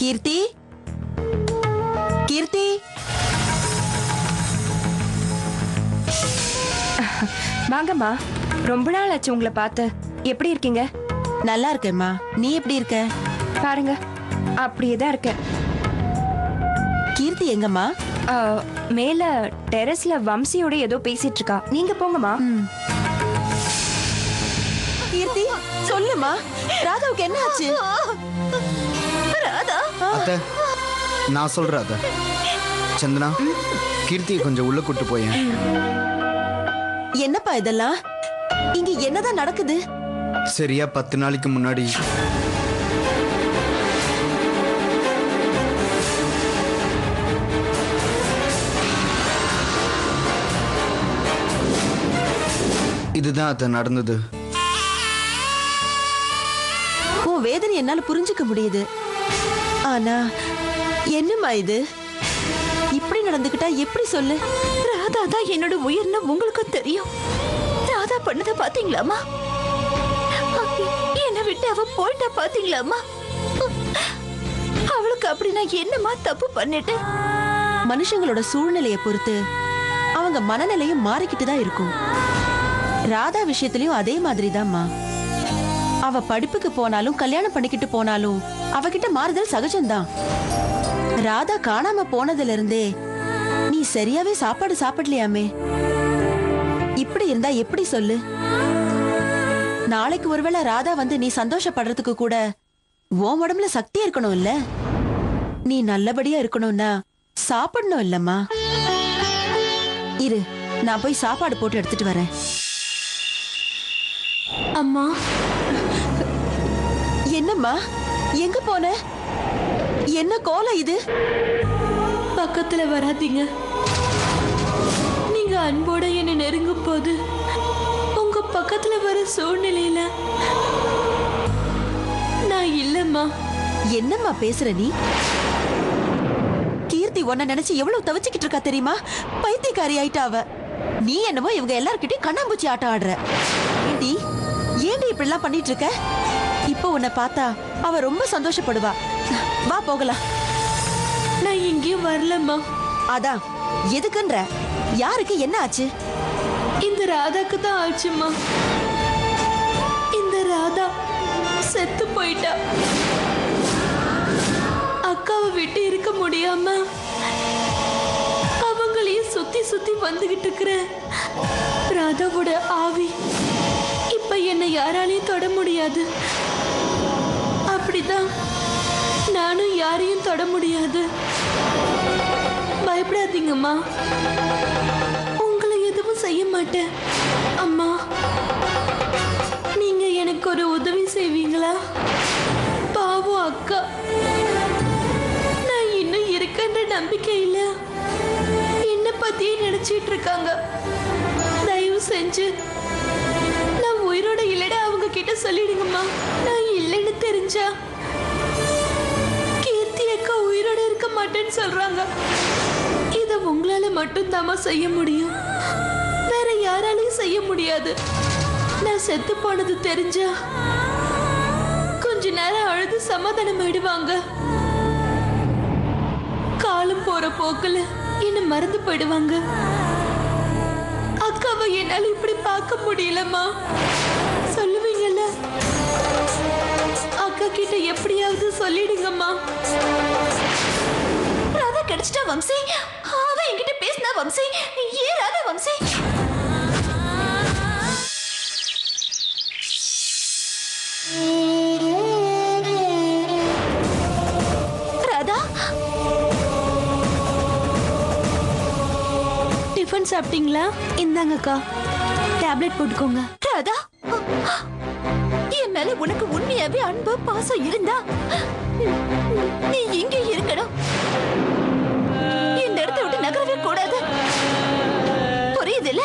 கீர்த்தி, கீர்த்தி. வாங்கம்மா, ரொம்ப நாள் ஆச்சு உங்களை பார்த்து. எப்படி இருக்கீங்க? நல்லா இருக்கேம்மா, நீ எப்படி இருக்க? பாருங்க, அப்படியே தான் இருக்கேன். கீர்த்தி எங்கம்மா? மேல டெரஸ்ல வம்சியோட ஏதோ பேசிட்டு இருக்கா. நீங்க போங்கம்மா. கீர்த்தி சொல்லுமா, ராதாவுக்கு என்ன ஆச்சு? ராதா அத்தை, நான் சொல்றேன் அத்தை. சந்தனா, கீர்த்தியை கொஞ்சம் உள்ள கூட்டு போயேன். என்னப்பா இதெல்லாம்? இங்க என்னதான் நடக்குது? சரியா 10 நாளைக்கு முன்னாடி இதுதான் அத்தை நடந்தது. உன் வேதனை என்னால புரிஞ்சுக்க முடியுது. ஆனா என்னம்மா இது? இப்படி நடந்துக்கிட்டா எப்படி சொல்லு? ராதா தான் என்னோட உயிர்னு உங்களுக்கும் தெரியும். ராதா பண்ணத பாத்தீங்களாமா? என்னை விட்டு அவ போயிட்டா பாத்தீங்களாமா? அவளுக்கு அப்படி நான் என்னமா தப்பு பண்ணிட்டேன்? மனுஷங்களோட சூழ்நிலையை பொறுத்து அவங்க மனநிலையும் மாறிக்கிட்டு தான் இருக்கும். ராதா விஷயத்திலயும் அதே மாதிரிதான்மா. அவ படிப்புக்கு போனாலும் கல்யாணம் பண்ணிக்கிட்டு போனாலும் அவகிட்ட மாறுதல் சகஜம்தான். ராதா காணாம போனதுல இருந்தே நீ சரியாவே சாப்பாடு சாப்பிடலையாமே. இப்படி இருந்தா எப்படி சொல்லு? நாளைக்கு ஒருவேளை ராதா வந்து நீ சந்தோஷப்படுறதுக்கு கூட உன் உடம்புல சக்தி இருக்கணும் இல்ல? நீ நல்லபடியா இருக்கணும்னா சாப்பிடணும் இல்லம்மா. இரு, நான் போய் சாப்பாடு போட்டு எடுத்துட்டு வரேன். அம்மா, என்னம்மா, எங்க போன? என்ன கோலம் இது? பக்கத்துல வராதீங்க. நீங்க அன்போட என்ன நெருங்கும் போது உங்க பக்கத்துல வர சூழ்நிலையில நான் இல்லம்மா. என்னம்மா பேசுற நீ? கீர்த்தி உன்னை நினைச்சு எவ்வளவு தவிச்சுக்கிட்டு இருக்கா தெரியுமா? பைத்தியக்காரி ஆயிட்டா அவ. நீ என்னமோ இவங்க எல்லார்கிட்டயும் கண்ணாம்பூச்சி ஆட்டம் ஆடுற. ஏண்டி இப்படி எல்லாம் பண்ணிட்டு இருக்க? இப்போ உன்னை பார்த்தா அவ ரொம்ப சந்தோஷப்படுவா. வா போகலாம். நான் எங்கேயும் வரலம்மா. அதான் எதுக்குன்ற? யாருக்கு என்ன ஆச்சு? இந்த ராதாக்கு தான் ஆச்சுமா. இந்த ராதா செத்து போயிட்டா. அக்காவை விட்டு இருக்க முடியாம அவங்களையும் சுத்தி சுத்தி வந்துகிட்டு இருக்கிற ராதாவோட ஆவி இப்ப என்னை யாராலையும் தொட முடியாது. அப்படிதான் நானும் யாரையும் தொட முடியாது. பயப்படாதீங்கம்மா, உங்களை எதுவும் செய்ய மாட்டேன். அம்மா, நீங்க எனக்கு ஒரு உதவி செய்வீங்களா? பாவம் அக்கா, நான் இன்னும் இருக்கன்ற நம்பிக்கை இல்ல. என்ன பத்தியே நினைச்சிட்டு இருக்காங்க. தயவு செஞ்சு நான் உயிரோட இல்லட அவங்க கிட்ட சொல்லிடுங்கம்மா. நான் இல்லைன்னு தெரிஞ்சா கீர்த்தி அக்கா உயிரோட இருக்க மாட்டேன்னு சொல்றாங்க. இத உங்களால மட்டும் தாமா செய்ய முடியும். வேற யாராலையும் செய்ய முடியாது. நான் செத்து போனது தெரிஞ்சா கொஞ்ச நேரம் அழுது சமாதானம் ஆயிடுவாங்க. காலம் போற போக்குல என்ன மறந்து போயிடுவாங்க. அக்காவை என்னால இப்படி பார்க்க முடியலம்மா. சொல்லுவீங்கல்ல? அக்கா கிட்ட எப்படியாவது சொல்லிடுங்கம்மா. ராதா கிடைச்சிட்டா வம்சி. அவ என்கிட்ட பேசினா வம்சி. ஏன் ராதா வம்சி? ராதா, டிஃபன் சாப்பிட்டீங்களா? இந்தாங்கக்கா, டேப்லெட் போட்டுக்கோங்க. ராதா, என் மேல உனக்கு உண்மையாவே அன்பு பாசம் இருந்தா நீ இங்கே இருக்கணும். இந்த இடத்தை விட்டு நகரவே கூடாது. புரியுது இல்ல?